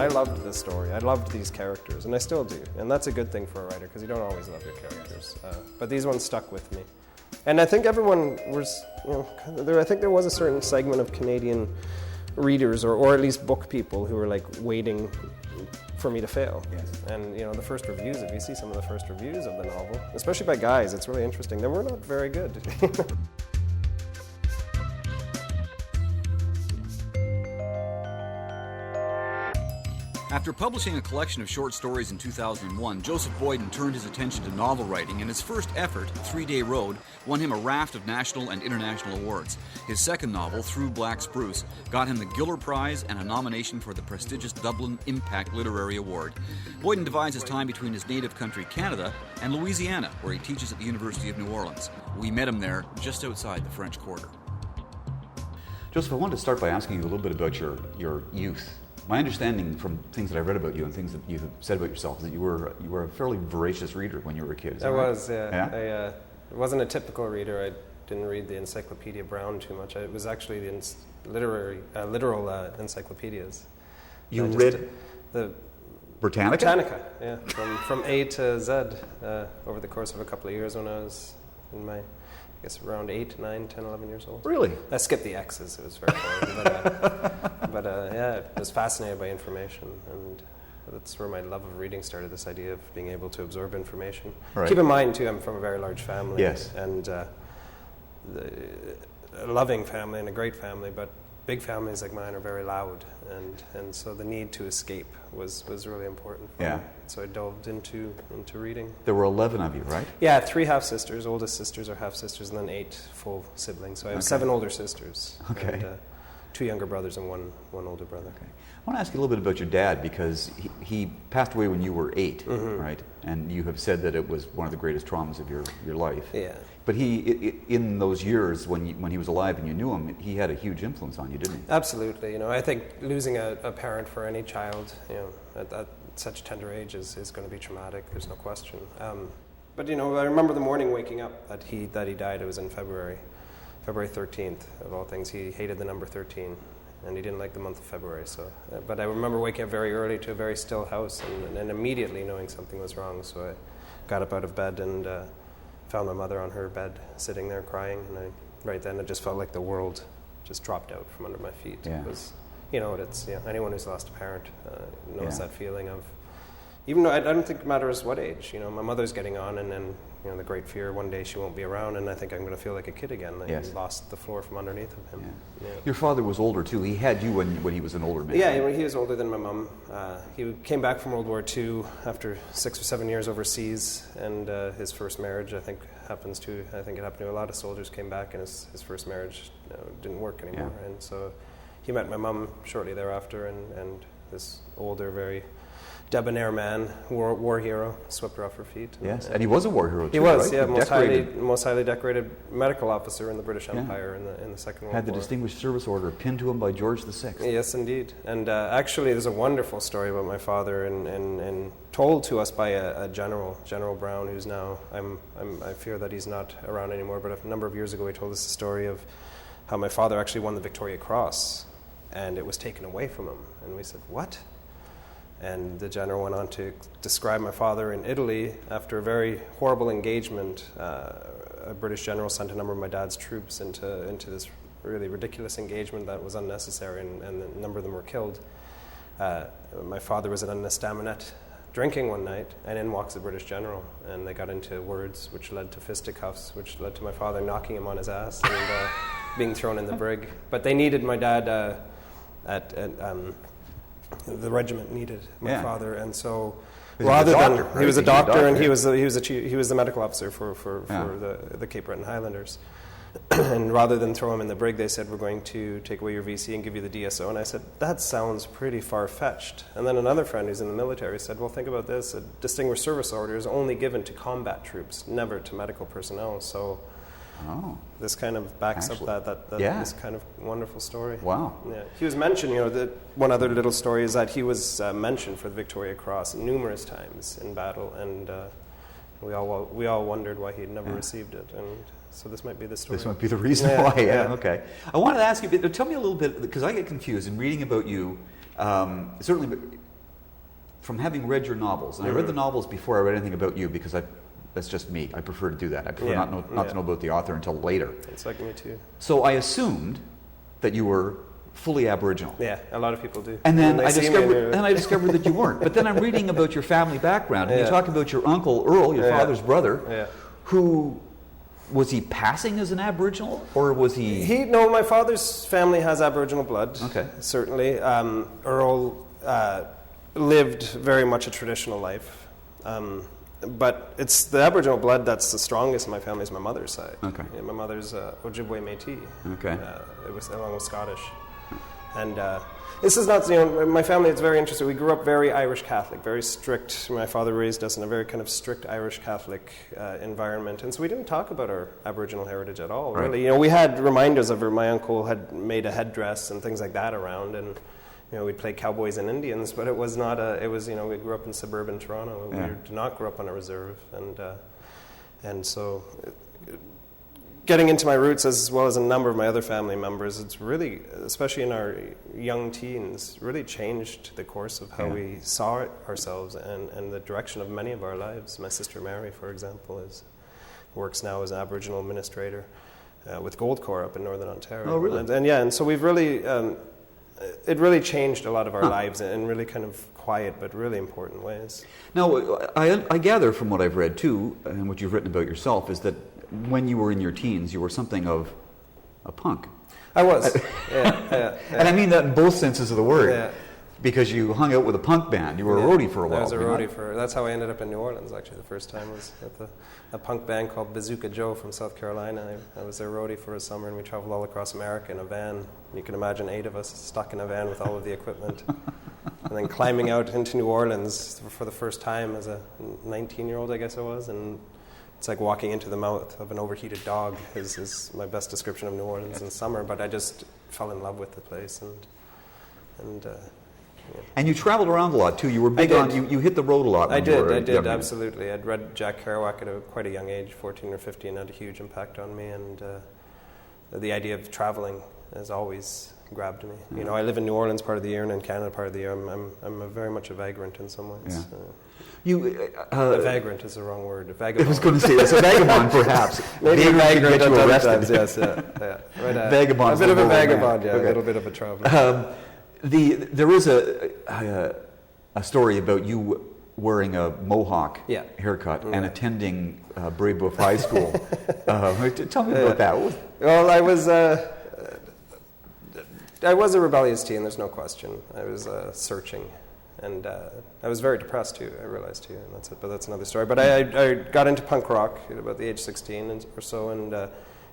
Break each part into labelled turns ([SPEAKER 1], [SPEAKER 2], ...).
[SPEAKER 1] I loved this story. I loved these characters, and I still do. And that's a good thing for a writer, because you don't always love your characters. But these ones stuck with me. And I think everyone was, I think there was a certain segment of Canadian readers, or at least book people, who were like waiting for me to fail.
[SPEAKER 2] Yes.
[SPEAKER 1] And the first reviews, if you see some of the first reviews of the novel, especially by guys, it's really interesting. They were not very good.
[SPEAKER 3] After publishing a collection of short stories in 2001, Joseph Boyden turned his attention to novel writing, and his first effort, 3 Day Road, won him a raft of national and international awards. His second novel, Through Black Spruce, got him the Giller Prize and a nomination for the prestigious Dublin Impact Literary Award. Boyden divides his time between his native country, Canada, and Louisiana, where he teaches at the University of New Orleans. We met him there, just outside the French Quarter.
[SPEAKER 2] Joseph, I wanted to start by asking you a little bit about your youth. My understanding from things that I've read about you and things that you've said about yourself is that you were a fairly voracious reader when you were a kid. Is that right?
[SPEAKER 1] Was, yeah. I wasn't a typical reader. I didn't read the Encyclopedia Brown too much. It was actually the literal encyclopedias.
[SPEAKER 2] You read
[SPEAKER 1] the
[SPEAKER 2] Britannica?
[SPEAKER 1] Britannica, yeah, from A to Z over the course of a couple of years when I was in my, I guess, around 8, 9, 10, 11 years old.
[SPEAKER 2] Really?
[SPEAKER 1] I skipped the X's. It was very boring. but I was fascinated by information, and that's where my love of reading started, this idea of being able to absorb information.
[SPEAKER 2] Right.
[SPEAKER 1] Keep in mind, too, I'm from a very large family.
[SPEAKER 2] Yes.
[SPEAKER 1] And a loving family and a great family, but big families like mine are very loud, and so the need to escape was really important for me. So I delved into reading.
[SPEAKER 2] There were 11 of you, right?
[SPEAKER 1] Yeah, 3 half-sisters. Oldest sisters are half-sisters, and then 8 full siblings. So I have 7 older sisters.
[SPEAKER 2] Okay.
[SPEAKER 1] And 2 younger brothers and one older brother.
[SPEAKER 2] Okay. I want to ask you a little bit about your dad, because he passed away when you were 8, right? And you have said that it was one of the greatest traumas of your life.
[SPEAKER 1] Yeah.
[SPEAKER 2] But he, in those years when he was alive and you knew him, he had a huge influence on you, didn't he?
[SPEAKER 1] Absolutely. I think losing a parent for any child, at such a tender age is going to be traumatic. There's no question. But I remember the morning waking up that he died. It was in February 13th of all things. He hated the number 13, and he didn't like the month of February. So, but I remember waking up very early to a very still house, and immediately knowing something was wrong. So I got up out of bed and found my mother on her bed, sitting there crying, and right then it just felt like the world just dropped out from under my feet.
[SPEAKER 2] Yeah.
[SPEAKER 1] It was, anyone who's lost a parent knows that feeling of, even though I don't think it matters what age. My mother's getting on, and then the great fear one day she won't be around, and I think I'm going to feel like a kid again. I lost the floor from underneath of him.
[SPEAKER 2] Yeah. Your father was older too. He had you when he was an older man.
[SPEAKER 1] Yeah, he was older than my mom. He came back from World War II after 6 or 7 years overseas, and his first marriage, I think it happened to a lot of soldiers, came back, and his first marriage didn't work anymore. Yeah. And so he met my mom shortly thereafter, and this older, very debonair man, war hero, swept her off her feet.
[SPEAKER 2] Yes, and he was a war hero too.
[SPEAKER 1] He was,
[SPEAKER 2] right?
[SPEAKER 1] most highly decorated medical officer in the British Empire in the Second World War.
[SPEAKER 2] Had the Distinguished Service Order pinned to him by George VI.
[SPEAKER 1] Yes, indeed. And actually, there's a wonderful story about my father, and told to us by a General Brown, who's now, I fear that he's not around anymore. But a number of years ago, he told us the story of how my father actually won the Victoria Cross, and it was taken away from him. And we said, "What?" And the general went on to describe my father in Italy. After a very horrible engagement, a British general sent a number of my dad's troops into this really ridiculous engagement that was unnecessary, and a number of them were killed. My father was at an estaminet drinking one night, and in walks the British general, and they got into words which led to fisticuffs, which led to my father knocking him on his ass and being thrown in the brig. But they needed my dad the regiment needed my father, and so rather than he was a doctor, and he was the medical officer for the Cape Breton Highlanders, and rather than throw him in the brig, they said, "We're going to take away your VC and give you the DSO." And I said, "That sounds pretty far-fetched." And then another friend who's in the military said, "Well, think about this: a Distinguished Service Order is only given to combat troops, never to medical personnel." So. This kind of backs up this kind of wonderful story.
[SPEAKER 2] Wow.
[SPEAKER 1] Yeah. He was mentioned, one other little story is that he was mentioned for the Victoria Cross numerous times in battle, and we all wondered why he had never received it. And so this might be the story.
[SPEAKER 2] This might be the reason why, okay. I wanted to ask you, tell me a little bit, because I get confused in reading about you, certainly from having read your novels, and I read the novels before I read anything about you because that's just me. I prefer to do that. I prefer not to know about the author until later.
[SPEAKER 1] It's like me too.
[SPEAKER 2] So I assumed that you were fully Aboriginal.
[SPEAKER 1] Yeah, a lot of people do.
[SPEAKER 2] And then I discovered that you weren't. But then I'm reading about your family background, and you talk about your uncle Earl, your father's brother, who was he passing as an Aboriginal, or was he?
[SPEAKER 1] No, my father's family has Aboriginal blood.
[SPEAKER 2] Okay,
[SPEAKER 1] certainly. Earl lived very much a traditional life. But it's the Aboriginal blood that's the strongest in my family is my mother's side.
[SPEAKER 2] Okay.
[SPEAKER 1] Yeah, my mother's Ojibwe Métis.
[SPEAKER 2] Okay.
[SPEAKER 1] It was along with Scottish. And this is not, my family is very interesting. We grew up very Irish Catholic, very strict. My father raised us in a very kind of strict Irish Catholic environment. And so we didn't talk about our Aboriginal heritage at all, really. We had reminders of her. My uncle had made a headdress and things like that around. And we'd play cowboys and Indians, but it was not we grew up in suburban Toronto. We did not grow up on a reserve. And so getting into my roots as well as a number of my other family members, it's really, especially in our young teens, really changed the course of how we saw ourselves and the direction of many of our lives. My sister Mary, for example, works now as an Aboriginal administrator with Goldcorp up in Northern Ontario.
[SPEAKER 2] Oh, really?
[SPEAKER 1] And so we've really... it really changed a lot of our lives in really kind of quiet but really important ways.
[SPEAKER 2] Now, I gather from what I've read too, and what you've written about yourself, is that when you were in your teens, you were something of a punk.
[SPEAKER 1] I was. Yeah.
[SPEAKER 2] And I mean that in both senses of the word.
[SPEAKER 1] Yeah.
[SPEAKER 2] Because you hung out with a punk band. You were a roadie for a while.
[SPEAKER 1] I was a roadie that's how I ended up in New Orleans, actually. The first time was at a punk band called Bazooka Joe from South Carolina. I was their roadie for a summer, and we traveled all across America in a van. You can imagine 8 of us stuck in a van with all of the equipment. And then climbing out into New Orleans for the first time as a 19-year-old, I guess I was. And it's like walking into the mouth of an overheated dog is my best description of New Orleans in summer. But I just fell in love with the place.
[SPEAKER 2] And you traveled around a lot too. You were big on. You hit the road a lot.
[SPEAKER 1] I did, absolutely. I'd read Jack Kerouac at quite a young age, 14 or 15, had a huge impact on me, and the idea of traveling has always grabbed me. I live in New Orleans part of the year, and in Canada part of the year. I'm very much a vagrant in some ways. A vagrant is the wrong word. A vagabond.
[SPEAKER 2] I was going to say that's a vagabond, perhaps.
[SPEAKER 1] Maybe a vagrant
[SPEAKER 2] get you arrested.
[SPEAKER 1] Times, yes, yeah. Right,
[SPEAKER 2] vagabond.
[SPEAKER 1] A bit of a vagabond, a little bit of a traveler.
[SPEAKER 2] There is a story about you wearing a mohawk haircut and attending Brébeuf High School. Tell me about that.
[SPEAKER 1] Well, I was a rebellious teen, there's no question. I was searching, and I was very depressed too, I realized too, and that's it. But that's another story. But I got into punk rock at about the age 16 or so, and it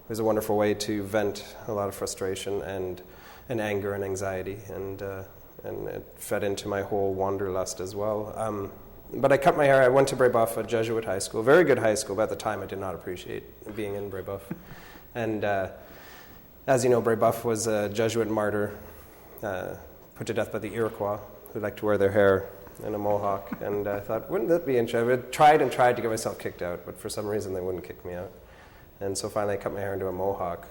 [SPEAKER 1] was a wonderful way to vent a lot of frustration and anger and anxiety, and it fed into my whole wanderlust as well. But I cut my hair. I went to Brébeuf, a Jesuit high school, very good high school, but at the time I did not appreciate being in Brébeuf. And as you know, Brébeuf was a Jesuit martyr put to death by the Iroquois, who liked to wear their hair in a mohawk. And I thought, wouldn't that be interesting? I tried to get myself kicked out, but for some reason they wouldn't kick me out. And so finally I cut my hair into a mohawk,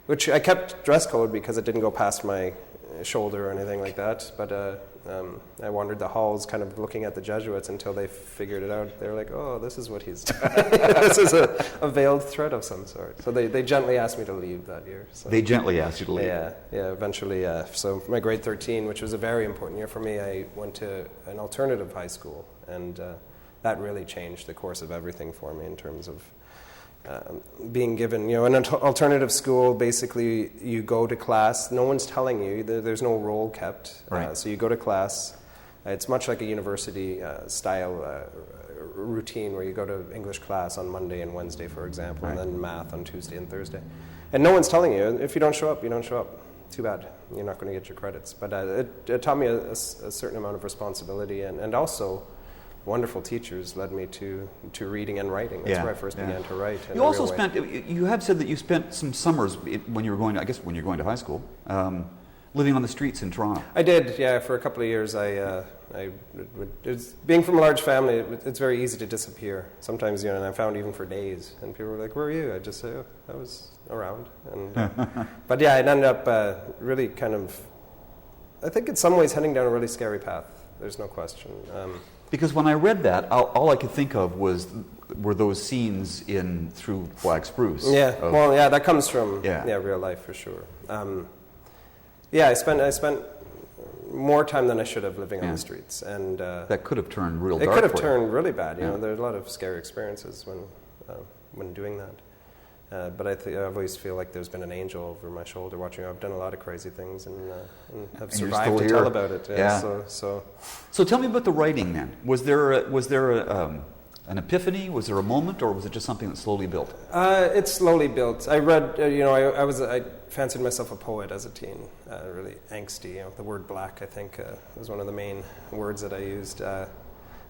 [SPEAKER 1] which I kept dress code because it didn't go past my shoulder or anything like that. But I wandered the halls kind of looking at the Jesuits until they figured it out. They were like, oh, this is what he's doing. This is a veiled threat of some sort. So they gently asked me to leave that year. So.
[SPEAKER 2] They gently asked you to leave?
[SPEAKER 1] Yeah, eventually. So my grade 13, which was a very important year for me, I went to an alternative high school. And that really changed the course of everything for me in terms of being given, an alternative school. Basically, you go to class. No one's telling you. There's no roll kept.
[SPEAKER 2] Right.
[SPEAKER 1] So you go to class. It's much like a university style routine where you go to English class on Monday and Wednesday, for example, and then math on Tuesday and Thursday. And no one's telling you. If you don't show up, you don't show up. Too bad. You're not going to get your credits. But it taught me a certain amount of responsibility, and also wonderful teachers led me to reading and writing. That's where I first began to write.
[SPEAKER 2] You also you have said that you spent some summers when you were going to high school, living on the streets in Toronto.
[SPEAKER 1] I did, for a couple of years. Being from a large family, it's very easy to disappear. Sometimes, and I found even for days, and people were like, where are you? I'd just say, oh, I was around. And, but it ended up really kind of, I think in some ways heading down a really scary path. There's no question.
[SPEAKER 2] Because when I read that, all I could think of were those scenes in Through Black Spruce.
[SPEAKER 1] Yeah, that comes from real life for sure. I spent more time than I should have living on the streets, and
[SPEAKER 2] that could have turned real dark.
[SPEAKER 1] It could have turned really bad. You know, there's a lot of scary experiences when doing that. But I always feel like there's been an angel over my shoulder watching. I've done a lot of crazy things and have survived to tell about it.
[SPEAKER 2] So tell me about the writing then. Was there an epiphany? Was there a moment, or was it just something that slowly built?
[SPEAKER 1] It slowly built. I read. I fancied myself a poet as a teen. Really angsty. The word black, I think, was one of the main words that I used.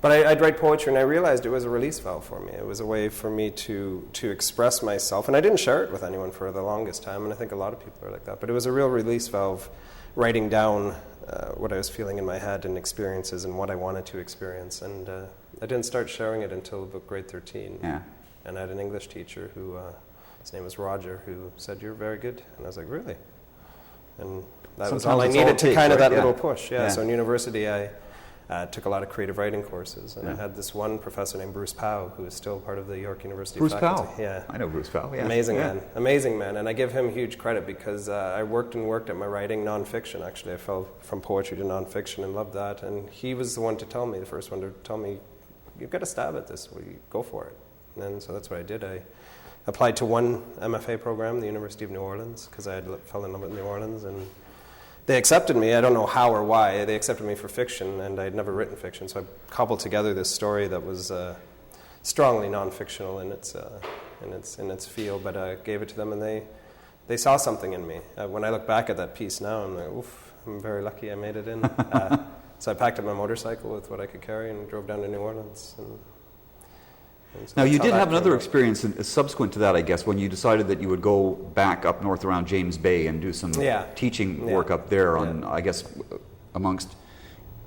[SPEAKER 1] But I'd write poetry, and I realized it was a release valve for me. It was a way for me to express myself, and I didn't share it with anyone for the longest time, and I think a lot of people are like that. But it was a real release valve, writing down what I was feeling in my head and experiences and what I wanted to experience. And I didn't start sharing it until about grade 13.
[SPEAKER 2] Yeah.
[SPEAKER 1] And I had an English teacher who, his name was Roger, who said, "You're very good." And I was like, "Really?" And that was all I needed to kind of that little push. So in university, I took a lot of creative writing courses, and I had this one professor named Bruce Powell, who is still part of the York University faculty.
[SPEAKER 2] Bruce Powell?
[SPEAKER 1] Yeah.
[SPEAKER 2] I know Bruce Powell, yeah.
[SPEAKER 1] Amazing man, and I give him huge credit because I worked at my writing, nonfiction actually. I fell from poetry to nonfiction and loved that, and he was the first one to tell me, "You've got a stab at this, go for it." And so that's what I did. I applied to one MFA program, the University of New Orleans, because I fell in love with New Orleans, and they accepted me. I don't know how or why. They accepted me for fiction, and I'd never written fiction, so I cobbled together this story that was strongly non-fictional in its feel. But I gave it to them, and they saw something in me. When I look back at that piece now, I'm like, "Oof, I'm very lucky I made it in." So I packed up my motorcycle with what I could carry and drove down to New Orleans.
[SPEAKER 2] Now, you did have another experience subsequent to that, I guess, when you decided that you would go back up north around James Bay and do some teaching work up there on, I guess, amongst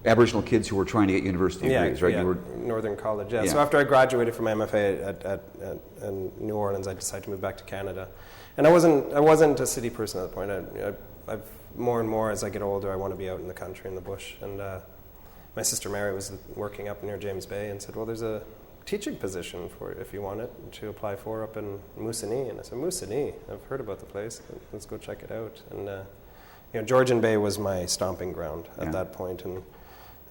[SPEAKER 2] Aboriginal kids who were trying to get university degrees, right?
[SPEAKER 1] Yeah,
[SPEAKER 2] you were
[SPEAKER 1] Northern College, yeah. So after I graduated from MFA at New Orleans, I decided to move back to Canada. And I wasn't a city person at the point. I've more and more, as I get older, I want to be out in the country, in the bush. And my sister Mary was working up near James Bay and said, "Well, there's a teaching position for if you want it to apply for up in Moosonee." And I said, "Moosonee? I've heard about the place. Let's go check it out." And Georgian Bay was my stomping ground at that point, and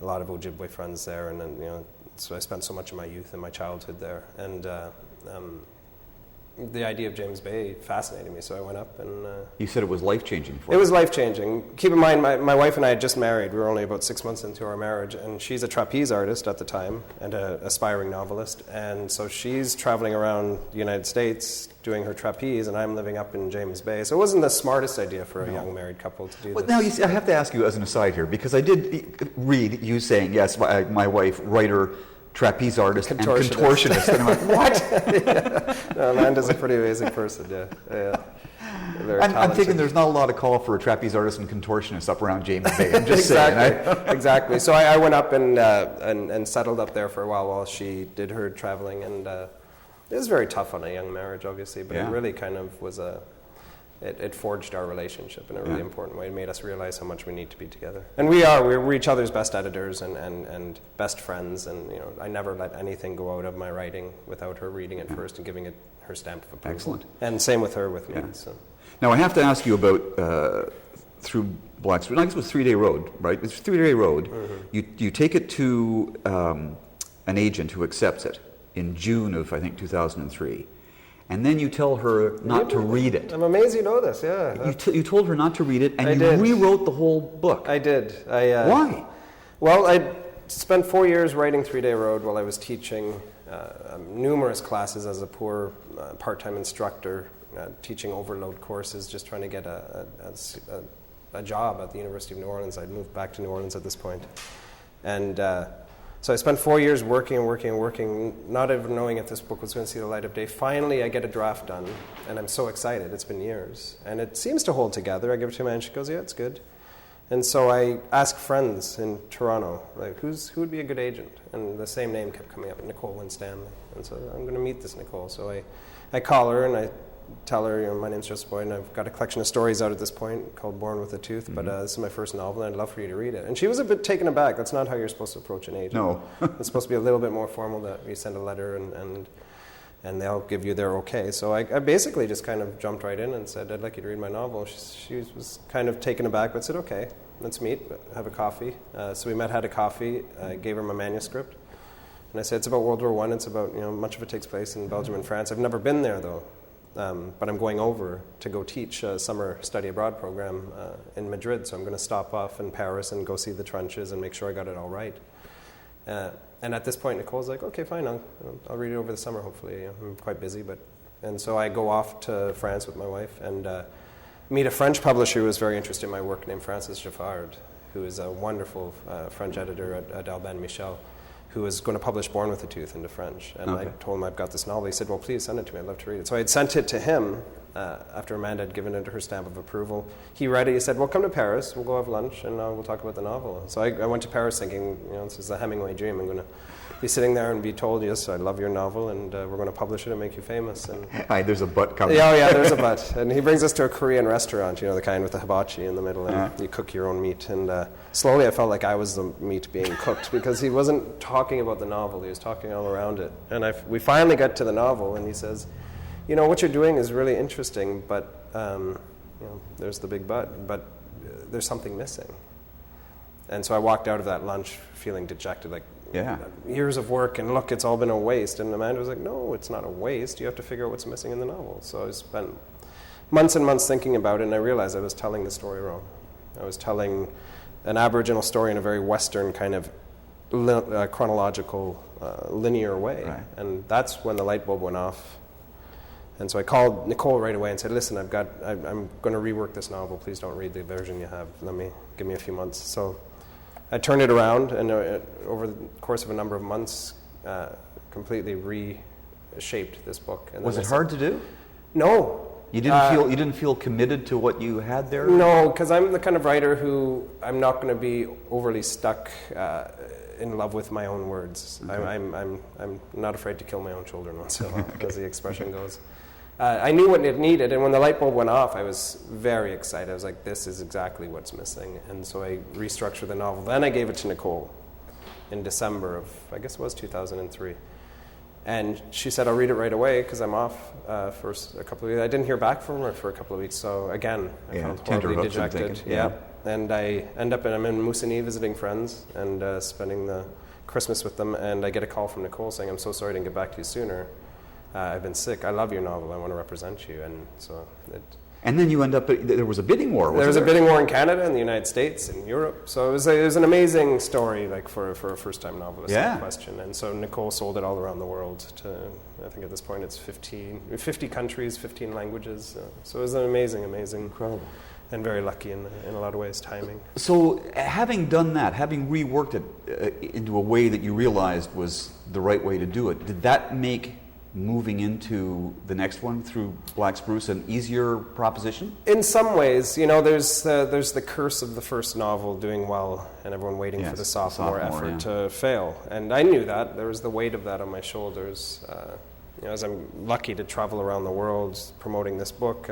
[SPEAKER 1] a lot of Ojibwe friends there, and then so I spent so much of my youth and my childhood there, and the idea of James Bay fascinated me, so I went up and...
[SPEAKER 2] You said it was life-changing for you.
[SPEAKER 1] It was life-changing. Keep in mind, my wife and I had just married. We were only about 6 months into our marriage, and she's a trapeze artist at the time and an aspiring novelist, and so she's traveling around the United States doing her trapeze, and I'm living up in James Bay. So it wasn't the smartest idea for a young married couple to do this.
[SPEAKER 2] Now, you see, I have to ask you as an aside here, because I did read you saying, yes, my wife, writer, trapeze artist, and contortionist. And I'm like, what?
[SPEAKER 1] No, Amanda's a pretty amazing person, yeah.
[SPEAKER 2] I'm thinking there's not a lot of call for a trapeze artist and contortionist up around James Bay. I'm just saying.
[SPEAKER 1] Exactly. So I went up and settled up there for a while she did her traveling, and it was very tough on a young marriage, obviously, but it really kind of was it forged our relationship in a really important way. It made us realize how much we need to be together. And we're each other's best editors and best friends, and I never let anything go out of my writing without her reading it first and giving it her stamp of approval.
[SPEAKER 2] Excellent.
[SPEAKER 1] And same with her with me. So.
[SPEAKER 2] Now I have to ask you about Through Black Spruce. I guess it was 3 Day Road, right? It's 3 Day Road. Mm-hmm. You take it to an agent who accepts it in June of, I think, 2003. And then you tell her not to read it.
[SPEAKER 1] I'm amazed you know this, yeah.
[SPEAKER 2] You told her not to read it, and you rewrote the whole book.
[SPEAKER 1] I did.
[SPEAKER 2] Why?
[SPEAKER 1] Well, I spent 4 years writing 3 Day Road while I was teaching numerous classes as a poor part-time instructor, teaching overload courses, just trying to get a job at the University of New Orleans. I'd moved back to New Orleans at this point. And so I spent 4 years working, not even knowing if this book was going to see the light of day. Finally, I get a draft done, and I'm so excited. It's been years. And it seems to hold together. I give it to her, and she goes, "Yeah, it's good." And so I asked friends in Toronto, like, who would be a good agent? And the same name kept coming up, Nicole Winstanley. And so I'm going to meet this Nicole. So I call her, and I tell her, my name's Joseph Boyden. I've got a collection of stories out at this point called Born with a Tooth, but this is my first novel, and I'd love for you to read it. And she was a bit taken aback. That's not how you're supposed to approach an agent.
[SPEAKER 2] No.
[SPEAKER 1] It's supposed to be a little bit more formal, that you send a letter and they'll give you their okay. So I basically just kind of jumped right in and said, I'd like you to read my novel. She was kind of taken aback, but said, okay, let's meet, have a coffee. So we met, had a coffee. I gave her my manuscript. And I said, it's about World War I. It's about, much of it takes place in Belgium and France. I've never been there, though. But I'm going over to go teach a summer study abroad program in Madrid. So I'm going to stop off in Paris and go see the trenches and make sure I got it all right. And at this point, Nicole's like, okay, fine, I'll read it over the summer, hopefully. I'm quite busy. And so I go off to France with my wife and meet a French publisher who was very interested in my work named Francis Giffard, who is a wonderful French editor at Albin Michel, who was going to publish Born with a Tooth into French. And I told him I've got this novel. He said, well, please send it to me. I'd love to read it. So I had sent it to him after Amanda had given it her stamp of approval. He read it. He said, well, come to Paris. We'll go have lunch, and we'll talk about the novel. So I went to Paris thinking, this is a Hemingway dream. I'm going to be sitting there and be told, yes, I love your novel, and we're going to publish it and make you famous. And
[SPEAKER 2] there's a but coming.
[SPEAKER 1] Yeah, there's a but. And he brings us to a Korean restaurant, the kind with the hibachi in the middle, and you cook your own meat. And slowly I felt like I was the meat being cooked, because he wasn't talking about the novel. He was talking all around it. And we finally got to the novel, and he says, what you're doing is really interesting, but, there's the big but there's something missing. And so I walked out of that lunch feeling dejected, like, years of work, and look, it's all been a waste. And Amanda was like, no, it's not a waste. You have to figure out what's missing in the novel. So I spent months and months thinking about it, and I realized I was telling the story wrong. I was telling an Aboriginal story in a very Western kind of chronological, linear way. Right. And that's when the light bulb went off. And so I called Nicole right away and said, listen, I'm going to rework this novel. Please don't read the version you have. Give me a few months. So I turned it around, and over the course of a number of months, completely reshaped this book. And
[SPEAKER 2] was it hard to do?
[SPEAKER 1] No.
[SPEAKER 2] You didn't feel committed to what you had there?
[SPEAKER 1] No, because I'm the kind of writer who I'm not going to be overly stuck in love with my own words. Okay. I'm not afraid to kill my own children once in a while, as the expression goes. I knew what it needed, and when the light bulb went off, I was very excited. I was like, this is exactly what's missing. And so I restructured the novel. Then I gave it to Nicole in December of, I guess it was 2003. And she said, I'll read it right away, because I'm off for a couple of weeks. I didn't hear back from her for a couple of weeks, so again, I felt horribly dejected. And I'm in Moosonee visiting friends and spending the Christmas with them, and I get a call from Nicole saying, I'm so sorry I didn't get back to you sooner. I've been sick. I love your novel. I want to represent you. And so
[SPEAKER 2] and then you end up, there was a bidding war, wasn't there?
[SPEAKER 1] There was a bidding war in Canada, in the United States, in Europe. So it was an amazing story, like for a first-time novelist, no question. And so Nicole sold it all around the world to, I think at this point it's 50 countries, 15 languages. So it was an amazing, incredible, and very lucky in a lot of ways, timing.
[SPEAKER 2] So having done that, having reworked it into a way that you realized was the right way to do it, did that make moving into the next one, Through Black Spruce, an easier proposition? In some ways. There's the curse of the first novel doing well and everyone waiting for the sophomore effort to fail. And I knew that. There was the weight of that on my shoulders. As I'm lucky to travel around the world promoting this book,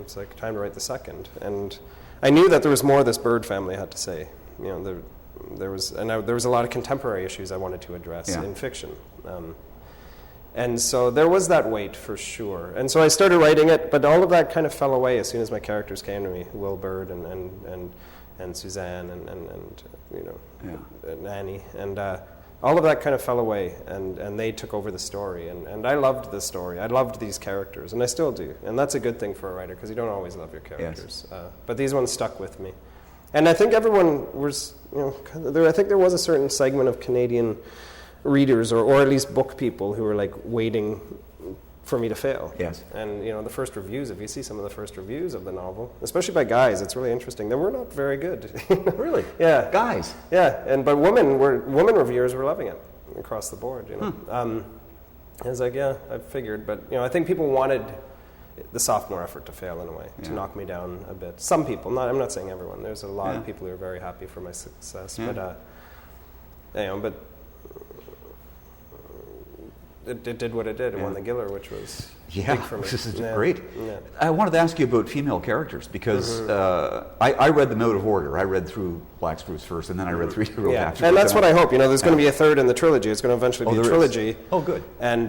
[SPEAKER 2] it's like time to write the second. And I knew that there was more this bird family had to say. There was a lot of contemporary issues I wanted to address in fiction. And so there was that weight for sure. And so I started writing it, but all of that kind of fell away as soon as my characters came to me, Will Bird and Suzanne and Annie. And all of that kind of fell away, and they took over the story. And I loved the story. I loved these characters, and I still do. And that's a good thing for a writer, because you don't always love your characters. Yes. But these ones stuck with me. And I think everyone was, I think there was a certain segment of Canadian readers, or at least book people, who were like waiting for me to fail. Yes. And the first reviews, if you see some of the first reviews of the novel, especially by guys, it's really interesting. They were not very good. Really?
[SPEAKER 1] Yeah.
[SPEAKER 2] Guys.
[SPEAKER 1] Yeah. But women reviewers were loving it across the board. I was like, I figured, but I think people wanted the sophomore effort to fail in a way, to knock me down a bit. Some people, I'm not saying everyone. There's a lot of people who are very happy for my success, but it did what it did. It won the Giller, which was big for me.
[SPEAKER 2] This is great. Yeah. I wanted to ask you about female characters because I read them out of order. I read Through Black Spruce first, and then I read 3 Day Road after.
[SPEAKER 1] And that's what I hope. There's going to be a third in the trilogy. It's going to eventually be a trilogy.
[SPEAKER 2] Oh, good.
[SPEAKER 1] And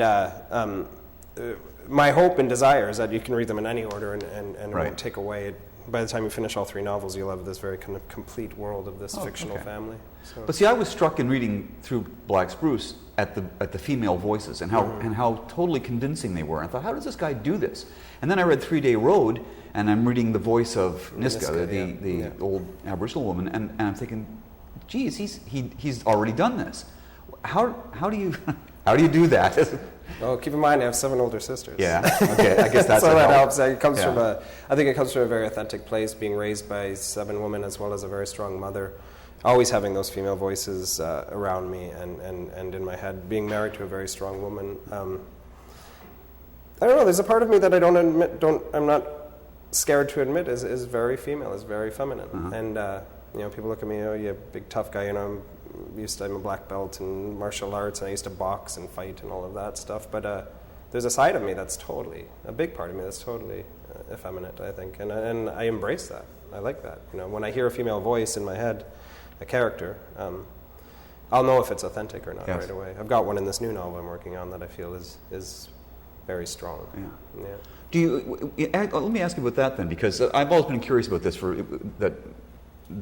[SPEAKER 1] my hope and desire is that you can read them in any order, and it won't take away. By the time you finish all 3 novels, you'll have this very kind of complete world of this fictional family. So.
[SPEAKER 2] But see, I was struck in reading Through Black Spruce at the female voices and how totally convincing they were. And I thought, how does this guy do this? And then I read 3 Day Road, and I'm reading the voice of Niska, the old Aboriginal woman, and I'm thinking, geez, he's already done this. How do you do that?
[SPEAKER 1] Well, keep in mind I have 7 older sisters.
[SPEAKER 2] Yeah. Okay. I guess that's
[SPEAKER 1] so that helps. It comes from I think it comes from a very authentic place, being raised by 7 women as well as a very strong mother. Always having those female voices around me and in my head. Being married to a very strong woman. I don't know. There's a part of me that I I'm not scared to admit is very female, is very feminine. And people look at me, you're a big tough guy. I'm a black belt in martial arts, and I used to box and fight and all of that stuff. But there's a side of me that's totally, a big part of me that's totally effeminate, I think. And I embrace that. I like that. When I hear a female voice in my head, a character, I'll know if it's authentic or not right away. I've got one in this new novel I'm working on that I feel is very strong. Yeah.
[SPEAKER 2] Let me ask you about that then, because I've always been curious about this,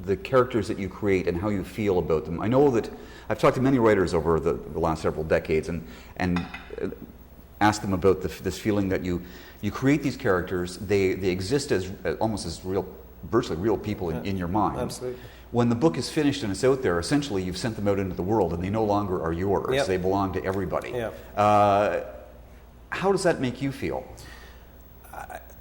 [SPEAKER 2] the characters that you create and how you feel about them. I know that I've talked to many writers over the last several decades and asked them about this feeling that you create these characters, they exist as almost as virtually real people in your mind.
[SPEAKER 1] Absolutely.
[SPEAKER 2] When the book is finished and it's out there, essentially you've sent them out into the world and they no longer are yours. Yep. They belong to everybody.
[SPEAKER 1] Yep.
[SPEAKER 2] How does that make you feel?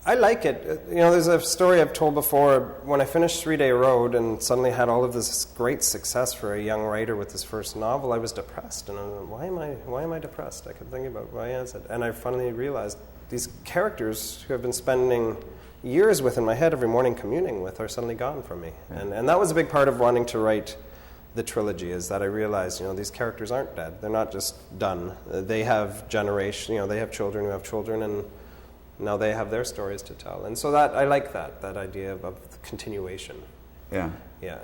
[SPEAKER 1] I like it. There's a story I've told before. When I finished 3 Day Road and suddenly had all of this great success for a young writer with his first novel, I was depressed. And I was like, why am I depressed? I kept thinking about why is it? And I finally realized these characters who I've been spending years with in my head every morning communing with are suddenly gone from me. And that was a big part of wanting to write the trilogy, is that I realized, these characters aren't dead. They're not just done. They have they have children who have children, and now they have their stories to tell. And so that I like that idea of continuation. Yeah.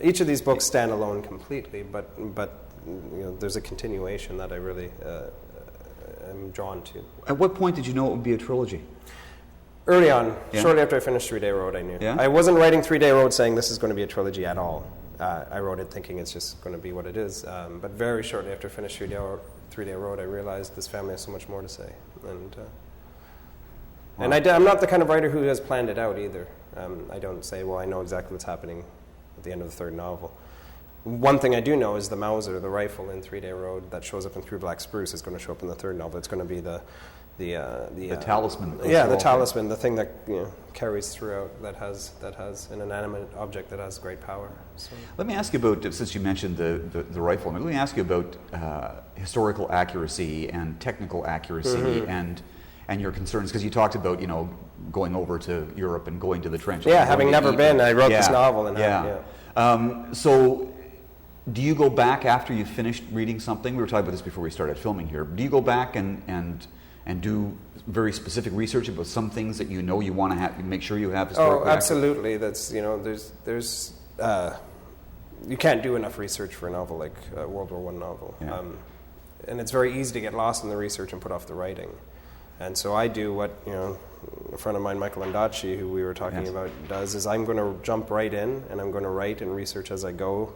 [SPEAKER 1] Each of these books stand alone completely, but there's a continuation that I really am drawn to.
[SPEAKER 2] At what point did you know it would be a trilogy?
[SPEAKER 1] Early on, shortly after I finished 3 Day Road, I knew. Yeah? I wasn't writing 3 Day Road saying this is going to be a trilogy at all. I wrote it thinking it's just going to be what it is. But very shortly after I finished 3 Day Road, I realized this family has so much more to say. And I'm not the kind of writer who has planned it out either. I don't say, I know exactly what's happening at the end of the 3rd novel. One thing I do know is the Mauser, the rifle in 3 Day Road that shows up in Through Black Spruce, is going to show up in the 3rd novel. It's going to be the
[SPEAKER 2] talisman.
[SPEAKER 1] The talisman, the thing that carries throughout, that has an inanimate object that has great power. So.
[SPEAKER 2] Let me ask you about, since you mentioned the rifle, let me ask you about historical accuracy and technical accuracy and your concerns, because you talked about going over to Europe and going to the trenches.
[SPEAKER 1] Yeah, having never been, I wrote this novel. And
[SPEAKER 2] so do you go back after you've finished reading something? We were talking about this before we started filming here. Do you go back and do very specific research about some things that you want to make sure you have historically accurate?
[SPEAKER 1] Absolutely. That's there's you can't do enough research for a novel like a World War I novel, and it's very easy to get lost in the research and put off the writing. And so I do what a friend of mine, Michael Ondaatje, who we were talking about, does, is I'm going to jump right in and I'm going to write and research as I go,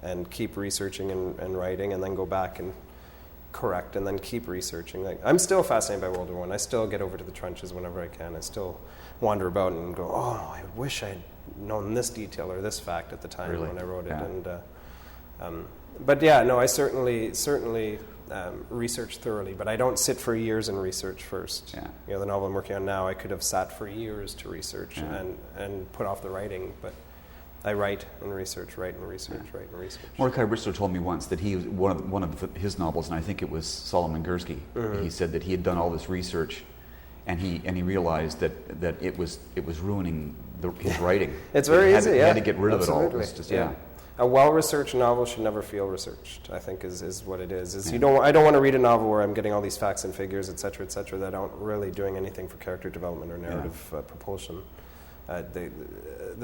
[SPEAKER 1] and keep researching and writing, and then go back and correct, and then keep researching. I'm still fascinated by World War I. I still get over to the trenches whenever I can. I still wander about and go, I wish I'd known this detail or this fact at the time when I wrote it. And I certainly research thoroughly, but I don't sit for years and research first. The novel I'm working on now, I could have sat for years to research and put off the writing, but I write and research.
[SPEAKER 2] Mordecai Bristow told me once that he one of his novels, and I think it was Solomon Gursky. He said that he had done all this research, and he realized that it was ruining his writing.
[SPEAKER 1] It's very easy.
[SPEAKER 2] He had to get rid of it all. It was just,
[SPEAKER 1] a well-researched novel should never feel researched, I think is what it is. I don't want to read a novel where I'm getting all these facts and figures, et cetera, that aren't really doing anything for character development or narrative propulsion. The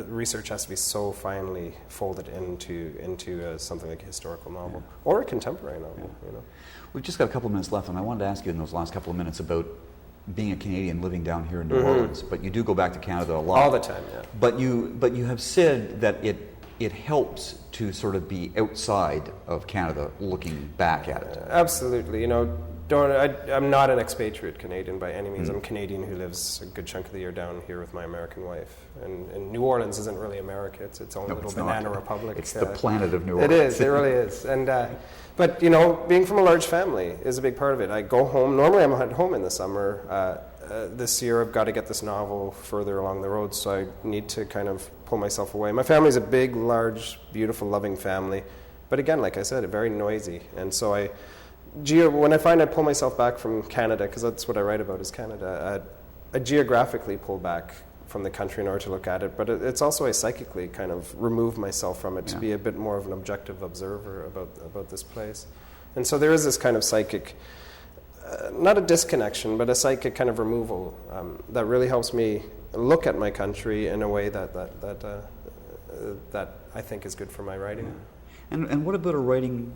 [SPEAKER 1] research has to be so finely folded into something like a historical novel or a contemporary novel. You know,
[SPEAKER 2] we've just got a couple of minutes left, and I wanted to ask you in those last couple of minutes about being a Canadian living down here in New Orleans. But you do go back to Canada a lot,
[SPEAKER 1] all the time. Yeah.
[SPEAKER 2] But you have said that it helps to sort of be outside of Canada, looking back at it.
[SPEAKER 1] Absolutely. You know, I'm not an expatriate Canadian by any means. I'm a Canadian who lives a good chunk of the year down here with my American wife. And New Orleans isn't really America. It's its own little banana republic.
[SPEAKER 2] It's the planet of New Orleans.
[SPEAKER 1] It is. It really is. And but, you know, being from a large family is a big part of it. I go home. Normally I'm at home in the summer. This year I've got to get this novel further along the road, so I need to kind of pull myself away. My family's a big, large, beautiful, loving family. But again, like I said, very noisy. And so when I find I pull myself back from Canada, because that's what I write about is Canada, I geographically pull back from the country in order to look at it, but it's also I psychically kind of remove myself from it to be a bit more of an objective observer about this place. And so there is this kind of psychic, not a disconnection, but a psychic kind of removal that really helps me look at my country in a way that I think is good for my writing.
[SPEAKER 2] Yeah. And what about a writing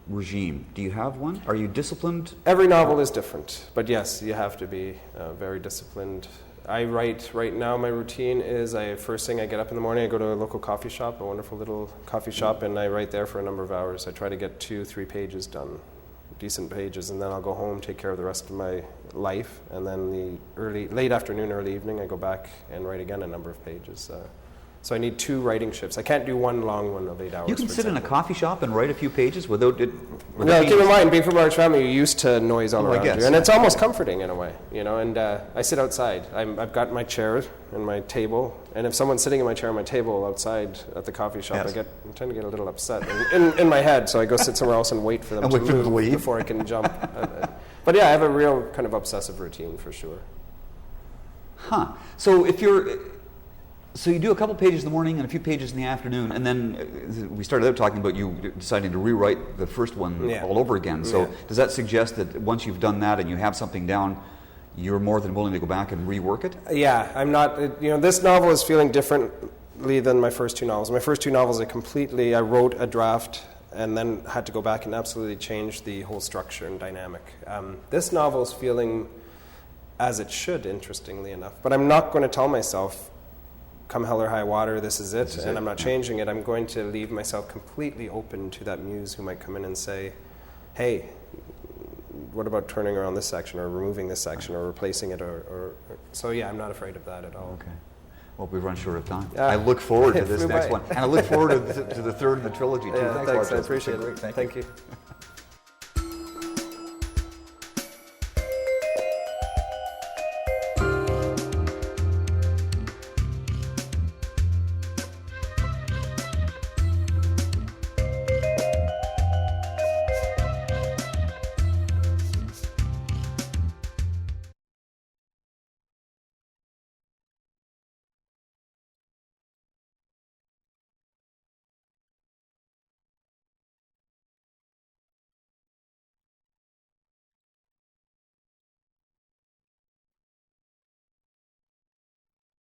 [SPEAKER 2] regime? Do you have one? Are you disciplined?
[SPEAKER 1] Every novel is different, but yes, you have to be very disciplined. I write right now, my routine is first thing I get up in the morning, I go to a local coffee shop, a wonderful little coffee shop, and I write there for a number of hours. I try to get 2-3 pages done, decent pages, and then I'll go home, take care of the rest of my life, and then late afternoon, early evening, I go back and write again a number of pages. So I need 2 writing shifts. I can't do one long one of 8 hours.
[SPEAKER 2] You can sit in a coffee shop and write a few pages without it.
[SPEAKER 1] Well, keep in mind, being from a large family, you're used to noise all around you, and it's almost comforting in a way, you know. And I sit outside. I've got my chair and my table, and if someone's sitting in my chair and my table outside at the coffee shop, I tend to get a little upset in my head. So I go sit somewhere else and wait for them to move before I can jump. But yeah, I have a real kind of obsessive routine for sure.
[SPEAKER 2] Huh. So you do a couple pages in the morning and a few pages in the afternoon, and then we started out talking about you deciding to rewrite the first one all over again. So does that suggest that once you've done that and you have something down, you're more than willing to go back and rework it?
[SPEAKER 1] Yeah, I'm not. You know, this novel is feeling differently than my first 2 novels. My first 2 novels, I wrote a draft and then had to go back and absolutely change the whole structure and dynamic. This novel is feeling as it should, interestingly enough. But I'm not going to tell myself, come hell or high water, this is it, I'm not changing it. I'm going to leave myself completely open to that muse who might come in and say, hey, what about turning around this section or removing this section or replacing it? So yeah, I'm not afraid of that at all.
[SPEAKER 2] Okay. Well, we've run short of time. I look forward to this next one. And I look forward to the third in the trilogy, too.
[SPEAKER 1] Thanks, I appreciate it.
[SPEAKER 2] Thank you.